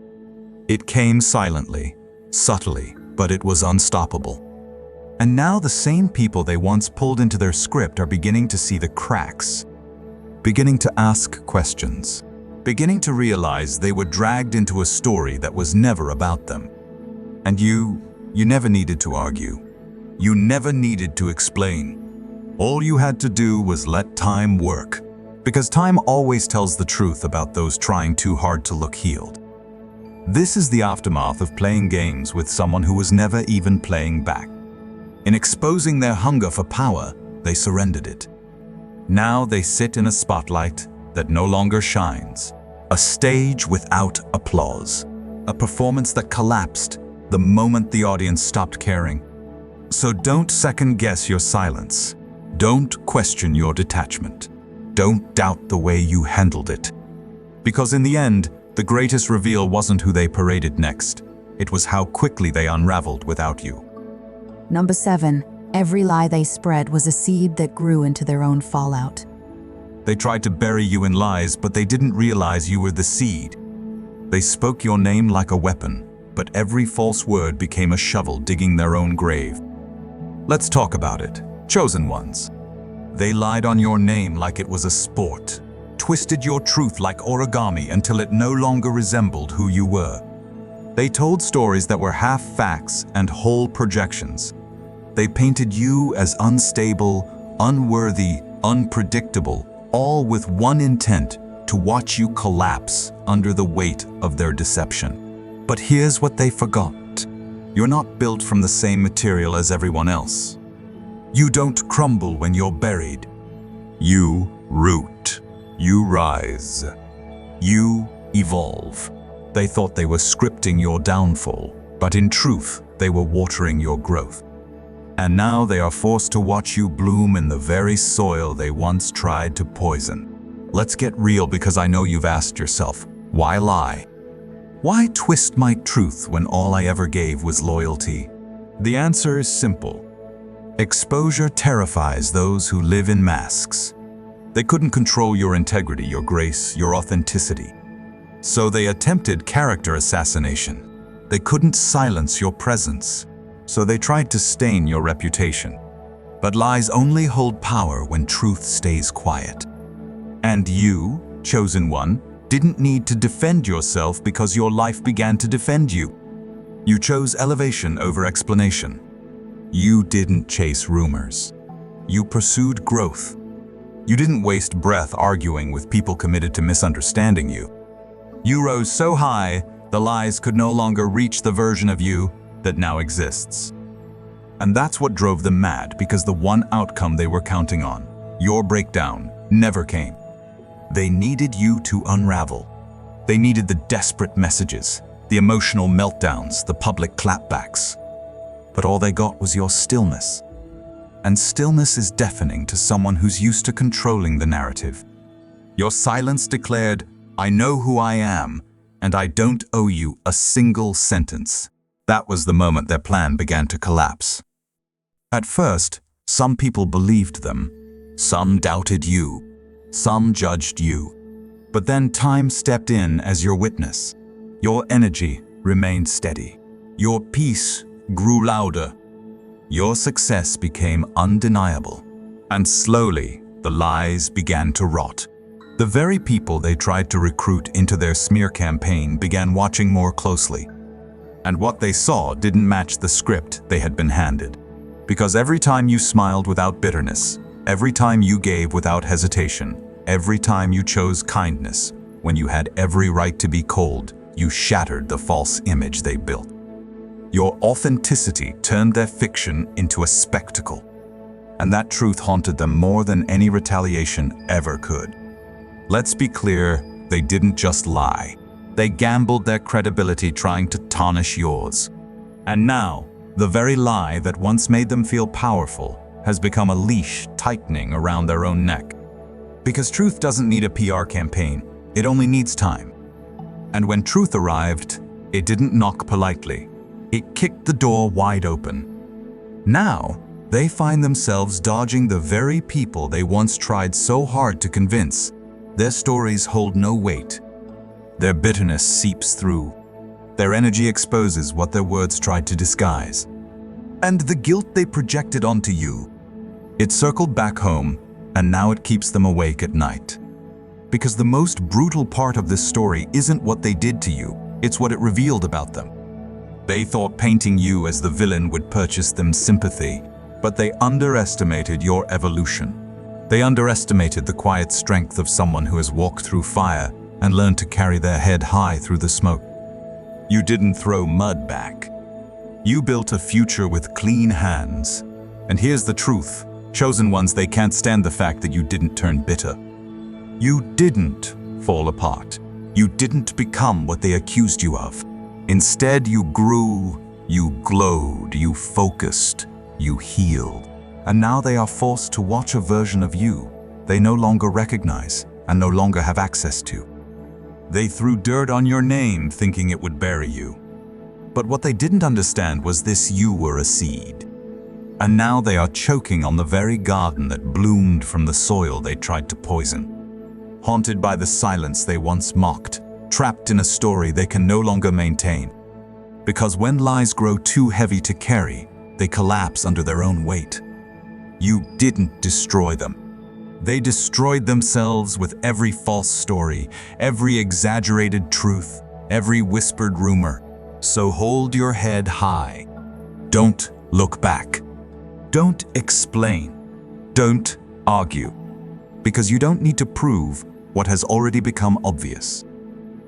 It came silently, subtly, but it was unstoppable. And now the same people they once pulled into their script are beginning to see the cracks, beginning to ask questions, beginning to realize they were dragged into a story that was never about them. And you never needed to argue. You never needed to explain. All you had to do was let time work, because time always tells the truth about those trying too hard to look healed. This is the aftermath of playing games with someone who was never even playing back. In exposing their hunger for power, they surrendered it. Now they sit in a spotlight that no longer shines, a stage without applause, a performance that collapsed the moment the audience stopped caring. So don't second-guess your silence. Don't question your detachment. Don't doubt the way you handled it. Because in the end, the greatest reveal wasn't who they paraded next. It was how quickly they unraveled without you. Number 7. Every lie they spread was a seed that grew into their own fallout. They tried to bury you in lies, but they didn't realize you were the seed. They spoke your name like a weapon, but every false word became a shovel digging their own grave. Let's talk about it. Chosen ones. They lied on your name like it was a sport, twisted your truth like origami until it no longer resembled who you were. They told stories that were half facts and whole projections. They painted you as unstable, unworthy, unpredictable, all with one intent: to watch you collapse under the weight of their deception. But here's what they forgot. You're not built from the same material as everyone else. You don't crumble when you're buried. You root. You rise. You evolve. They thought they were scripting your downfall, but in truth, they were watering your growth. And now they are forced to watch you bloom in the very soil they once tried to poison. Let's get real, because I know you've asked yourself, why lie? Why twist my truth when all I ever gave was loyalty? The answer is simple. Exposure terrifies those who live in masks. They couldn't control your integrity, your grace, your authenticity. So they attempted character assassination. They couldn't silence your presence. So they tried to stain your reputation. But lies only hold power when truth stays quiet. And you, chosen one, didn't need to defend yourself because your life began to defend you. You chose elevation over explanation. You didn't chase rumors. You pursued growth. You didn't waste breath arguing with people committed to misunderstanding you. You rose so high, the lies could no longer reach the version of you that now exists. And that's what drove them mad, because the one outcome they were counting on, your breakdown, never came. They needed you to unravel. They needed the desperate messages, the emotional meltdowns, the public clapbacks. But all they got was your stillness. And stillness is deafening to someone who's used to controlling the narrative. Your silence declared, I know who I am, and I don't owe you a single sentence. That was the moment their plan began to collapse. At first, some people believed them. Some doubted you. Some judged you. But then time stepped in as your witness. Your energy remained steady. Your peace grew louder. Your success became undeniable. And slowly, the lies began to rot. The very people they tried to recruit into their smear campaign began watching more closely. And what they saw didn't match the script they had been handed. Because every time you smiled without bitterness, every time you gave without hesitation, every time you chose kindness, when you had every right to be cold, you shattered the false image they built. Your authenticity turned their fiction into a spectacle. And that truth haunted them more than any retaliation ever could. Let's be clear, they didn't just lie. They gambled their credibility trying to tarnish yours. And now, the very lie that once made them feel powerful has become a leash tightening around their own neck. Because truth doesn't need a PR campaign, it only needs time. And when truth arrived, it didn't knock politely. It kicked the door wide open. Now, they find themselves dodging the very people they once tried so hard to convince. Their stories hold no weight. Their bitterness seeps through. Their energy exposes what their words tried to disguise. And the guilt they projected onto you, it circled back home, and now it keeps them awake at night. Because the most brutal part of this story isn't what they did to you, it's what it revealed about them. They thought painting you as the villain would purchase them sympathy, but they underestimated your evolution. They underestimated the quiet strength of someone who has walked through fire and learned to carry their head high through the smoke. You didn't throw mud back. You built a future with clean hands. And here's the truth. Chosen ones, they can't stand the fact that you didn't turn bitter. You didn't fall apart. You didn't become what they accused you of. Instead, you grew, you glowed, you focused, you healed. And now they are forced to watch a version of you they no longer recognize and no longer have access to. They threw dirt on your name thinking it would bury you. But what they didn't understand was this: you were a seed. And now they are choking on the very garden that bloomed from the soil they tried to poison. Haunted by the silence they once mocked, trapped in a story they can no longer maintain. Because when lies grow too heavy to carry, they collapse under their own weight. You didn't destroy them. They destroyed themselves with every false story, every exaggerated truth, every whispered rumor. So hold your head high. Don't look back. Don't explain. Don't argue. Because you don't need to prove what has already become obvious.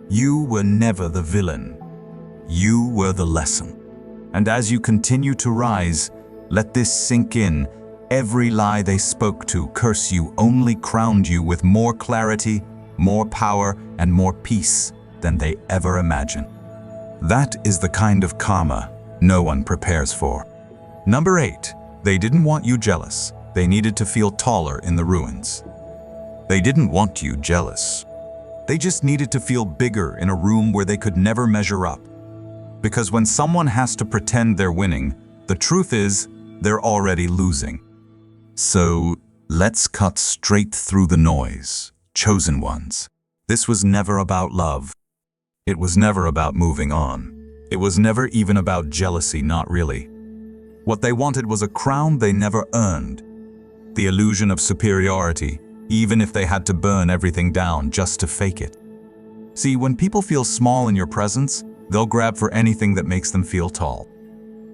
You were never the villain. You were the lesson. And as you continue to rise, let this sink in. Every lie they spoke to curse you only crowned you with more clarity, more power, and more peace than they ever imagined. That is the kind of karma no one prepares for. Number 8, they didn't want you jealous. They needed to feel taller in the ruins. They didn't want you jealous. They just needed to feel bigger in a room where they could never measure up. Because when someone has to pretend they're winning, the truth is they're already losing. So let's cut straight through the noise, chosen ones. This was never about love. It was never about moving on. It was never even about jealousy, not really. What they wanted was a crown they never earned. The illusion of superiority, even if they had to burn everything down just to fake it. See, when people feel small in your presence, they'll grab for anything that makes them feel tall.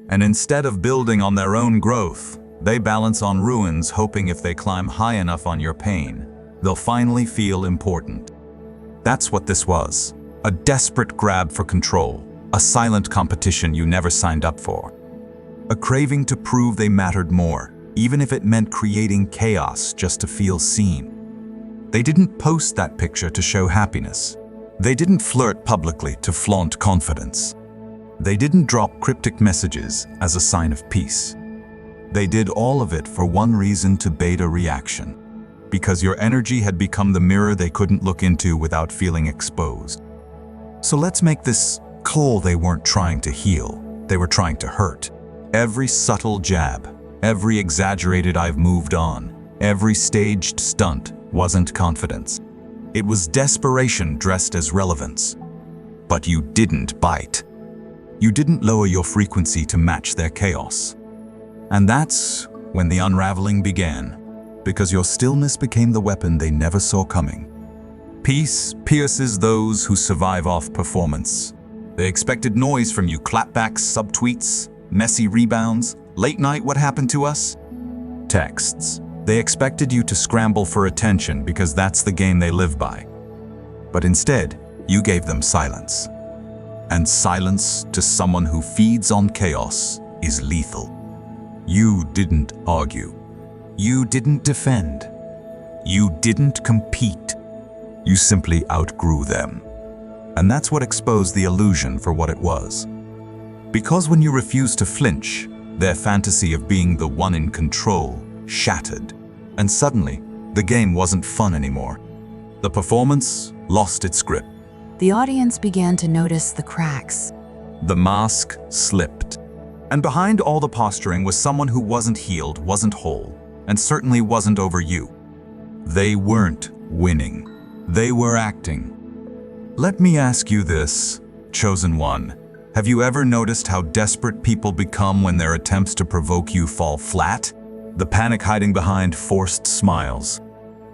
And instead of building on their own growth, they balance on ruins, hoping if they climb high enough on your pain, they'll finally feel important. That's what this was. A desperate grab for control, a silent competition you never signed up for. A craving to prove they mattered more, even if it meant creating chaos just to feel seen. They didn't post that picture to show happiness. They didn't flirt publicly to flaunt confidence. They didn't drop cryptic messages as a sign of peace. They did all of it for one reason: to bait a reaction. Because your energy had become the mirror they couldn't look into without feeling exposed. So let's make this clear: they weren't trying to heal, they were trying to hurt. Every subtle jab, every exaggerated "I've moved on," every staged stunt wasn't confidence. It was desperation dressed as relevance. But you didn't bite. You didn't lower your frequency to match their chaos. And that's when the unraveling began, because your stillness became the weapon they never saw coming. Peace pierces those who survive off performance. They expected noise from you: clapbacks, subtweets, messy rebounds, late night "what happened to us?" texts. They expected you to scramble for attention because that's the game they live by. But instead, you gave them silence. And silence to someone who feeds on chaos is lethal. You didn't argue. You didn't defend. You didn't compete. You simply outgrew them. And that's what exposed the illusion for what it was. Because when you refused to flinch, their fantasy of being the one in control shattered. And suddenly, the game wasn't fun anymore. The performance lost its grip. The audience began to notice the cracks. The mask slipped. And behind all the posturing was someone who wasn't healed, wasn't whole, and certainly wasn't over you. They weren't winning. They were acting. Let me ask you this, chosen one. Have you ever noticed how desperate people become when their attempts to provoke you fall flat? The panic hiding behind forced smiles.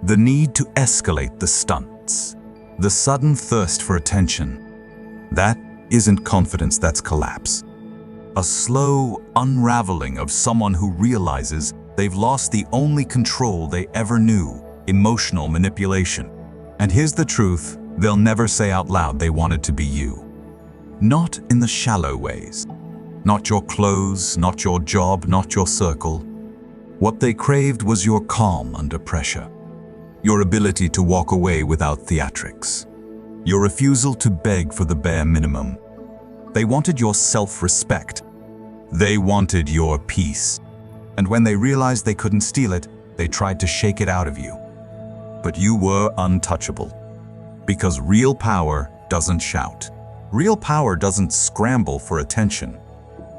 The need to escalate the stunts. The sudden thirst for attention. That isn't confidence, that's collapse. A slow unraveling of someone who realizes they've lost the only control they ever knew: emotional manipulation. And here's the truth: they'll never say out loud they wanted to be you. Not in the shallow ways. Not your clothes, not your job, not your circle. What they craved was your calm under pressure. Your ability to walk away without theatrics. Your refusal to beg for the bare minimum. They wanted your self-respect. They wanted your peace. And when they realized they couldn't steal it, they tried to shake it out of you. But you were untouchable. Because real power doesn't shout. Real power doesn't scramble for attention.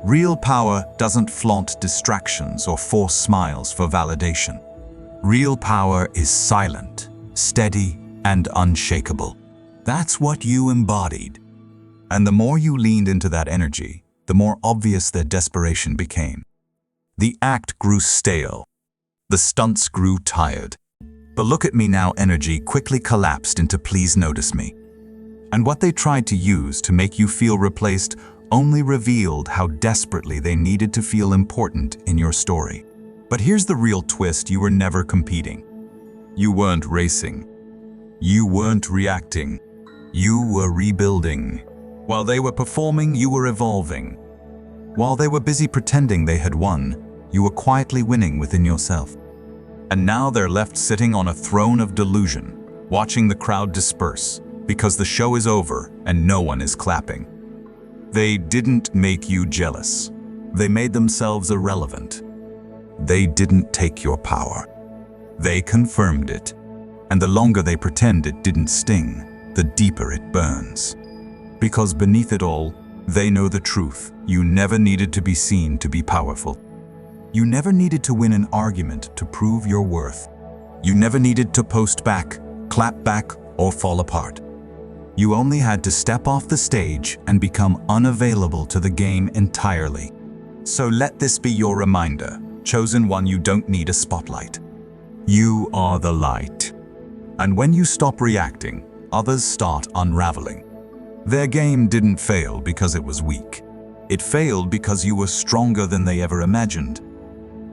Real power doesn't flaunt distractions or force smiles for validation. Real power is silent, steady, and unshakable. That's what you embodied. And the more you leaned into that energy, the more obvious their desperation became. The act grew stale. The stunts grew tired. The "look at me now" energy quickly collapsed into "please notice me." And what they tried to use to make you feel replaced only revealed how desperately they needed to feel important in your story. But here's the real twist: you were never competing. You weren't racing. You weren't reacting. You were rebuilding. While they were performing, you were evolving. While they were busy pretending they had won, you were quietly winning within yourself. And now they're left sitting on a throne of delusion, watching the crowd disperse, because the show is over and no one is clapping. They didn't make you jealous. They made themselves irrelevant. They didn't take your power. They confirmed it. And the longer they pretend it didn't sting, the deeper it burns. Because beneath it all, they know the truth. You never needed to be seen to be powerful. You never needed to win an argument to prove your worth. You never needed to post back, clap back, or fall apart. You only had to step off the stage and become unavailable to the game entirely. So let this be your reminder, chosen one, you don't need a spotlight. You are the light. And when you stop reacting, others start unraveling. Their game didn't fail because it was weak. It failed because you were stronger than they ever imagined.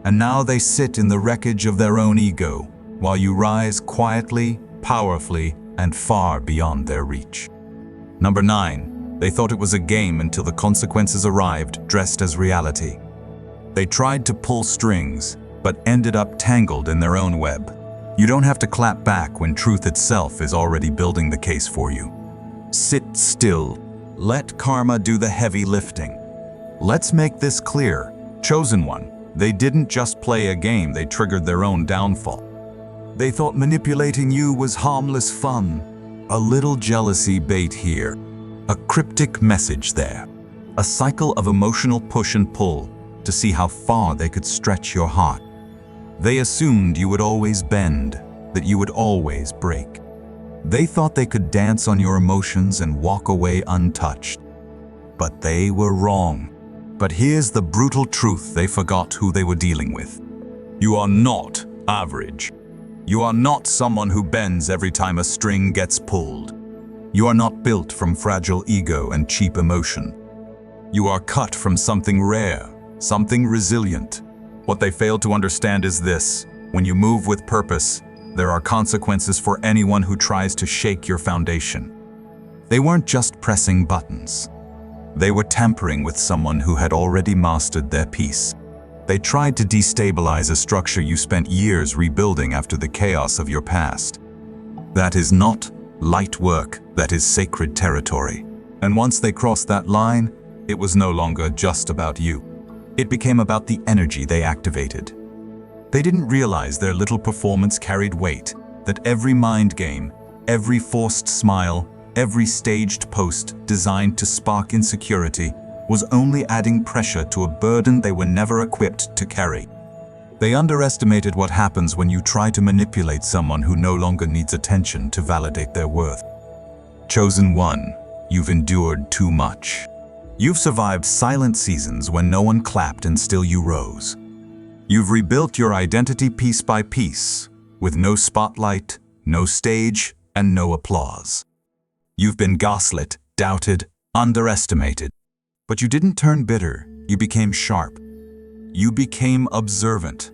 And now they sit in the wreckage of their own ego, while you rise quietly, powerfully, and far beyond their reach. Number 9. They thought it was a game until the consequences arrived, dressed as reality. They tried to pull strings, but ended up tangled in their own web. You don't have to clap back when truth itself is already building the case for you. Sit still. Let karma do the heavy lifting. Let's make this clear. Chosen one, they didn't just play a game, they triggered their own downfall. They thought manipulating you was harmless fun. A little jealousy bait here, a cryptic message there, a cycle of emotional push and pull to see how far they could stretch your heart. They assumed you would always bend, that you would always break. They thought they could dance on your emotions and walk away untouched. But they were wrong. But here's the brutal truth: they forgot who they were dealing with. You are not average. You are not someone who bends every time a string gets pulled. You are not built from fragile ego and cheap emotion. You are cut from something rare, something resilient. What they failed to understand is this: when you move with purpose, there are consequences for anyone who tries to shake your foundation. They weren't just pressing buttons. They were tampering with someone who had already mastered their piece. They tried to destabilize a structure you spent years rebuilding after the chaos of your past. That is not light work, that is sacred territory. And once they crossed that line, it was no longer just about you. It became about the energy they activated. They didn't realize their little performance carried weight, that every mind game, every forced smile, every staged post designed to spark insecurity was only adding pressure to a burden they were never equipped to carry. They underestimated what happens when you try to manipulate someone who no longer needs attention to validate their worth. Chosen one, you've endured too much. You've survived silent seasons when no one clapped and still you rose. You've rebuilt your identity piece by piece, with no spotlight, no stage, and no applause. You've been gaslit, doubted, underestimated. But you didn't turn bitter, you became sharp. You became observant.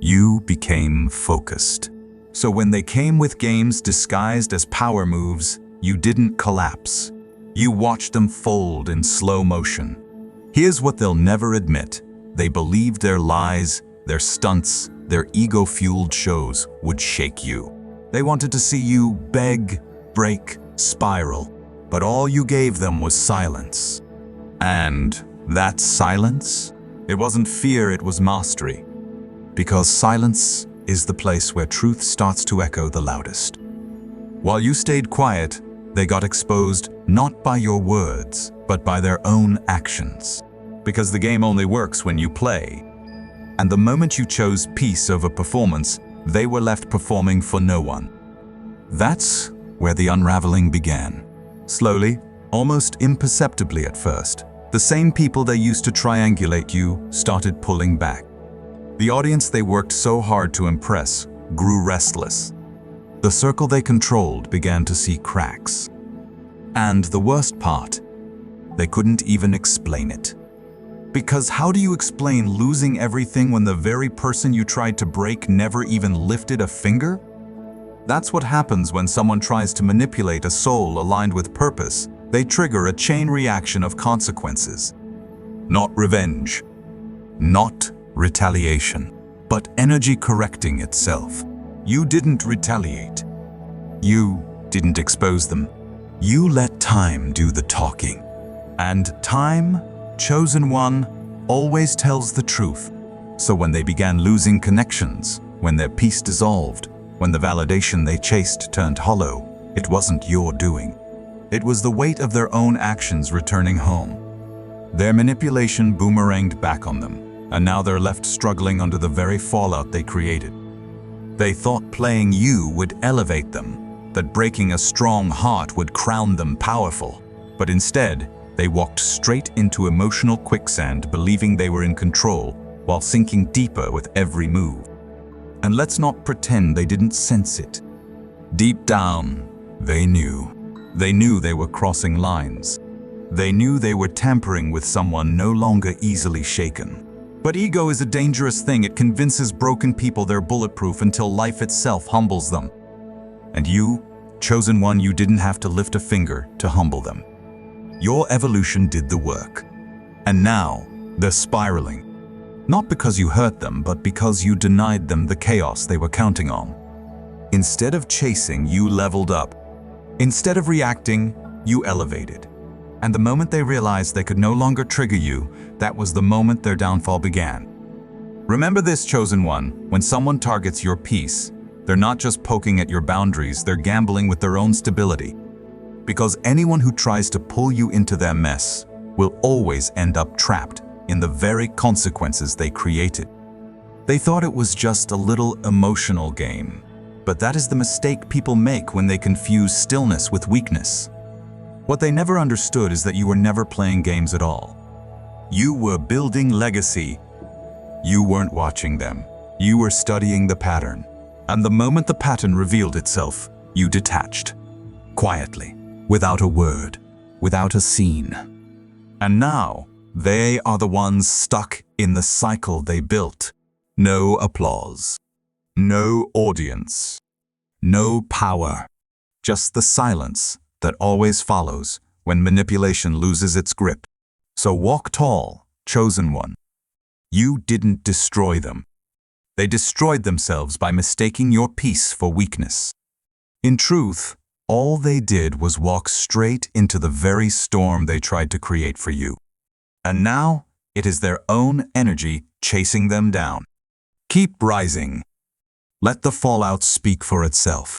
You became focused. So when they came with games disguised as power moves, you didn't collapse. You watched them fold in slow motion. Here's what they'll never admit: they believed their lies, their stunts, their ego-fueled shows would shake you. They wanted to see you beg, break, spiral, but all you gave them was silence. And that silence, it wasn't fear, it was mastery. Because silence is the place where truth starts to echo the loudest. While you stayed quiet, they got exposed not by your words, but by their own actions. Because the game only works when you play. And the moment you chose peace over performance, they were left performing for no one. That's where the unraveling began. Slowly, almost imperceptibly at first, the same people they used to triangulate you started pulling back. The audience they worked so hard to impress grew restless. The circle they controlled began to see cracks. And the worst part, they couldn't even explain it. Because how do you explain losing everything when the very person you tried to break never even lifted a finger? That's what happens when someone tries to manipulate a soul aligned with purpose. They trigger a chain reaction of consequences. Not revenge, not retaliation, but energy correcting itself. You didn't retaliate. You didn't expose them. You let time do the talking. And time, chosen one, always tells the truth. So when they began losing connections, when their peace dissolved, when the validation they chased turned hollow, it wasn't your doing. It was the weight of their own actions returning home. Their manipulation boomeranged back on them, and now they're left struggling under the very fallout they created. They thought playing you would elevate them, that breaking a strong heart would crown them powerful, but instead, they walked straight into emotional quicksand, believing they were in control, while sinking deeper with every move. And let's not pretend they didn't sense it. Deep down, they knew. They knew they were crossing lines. They knew they were tampering with someone no longer easily shaken. But ego is a dangerous thing. It convinces broken people they're bulletproof until life itself humbles them. And you, chosen one, you didn't have to lift a finger to humble them. Your evolution did the work. And now, they're spiraling. Not because you hurt them, but because you denied them the chaos they were counting on. Instead of chasing, you leveled up. Instead of reacting, you elevated. And the moment they realized they could no longer trigger you, that was the moment their downfall began. Remember this, chosen one, when someone targets your peace, they're not just poking at your boundaries, they're gambling with their own stability. Because anyone who tries to pull you into their mess will always end up trapped in the very consequences they created. They thought it was just a little emotional game, but that is the mistake people make when they confuse stillness with weakness. What they never understood is that you were never playing games at all. You were building legacy. You weren't watching them. You were studying the pattern. And the moment the pattern revealed itself, you detached. Quietly, without a word, without a scene. And now, they are the ones stuck in the cycle they built. No applause. No audience. No power. Just the silence that always follows when manipulation loses its grip. So walk tall, chosen one. You didn't destroy them. They destroyed themselves by mistaking your peace for weakness. In truth, all they did was walk straight into the very storm they tried to create for you. And now, it is their own energy chasing them down. Keep rising. Let the fallout speak for itself.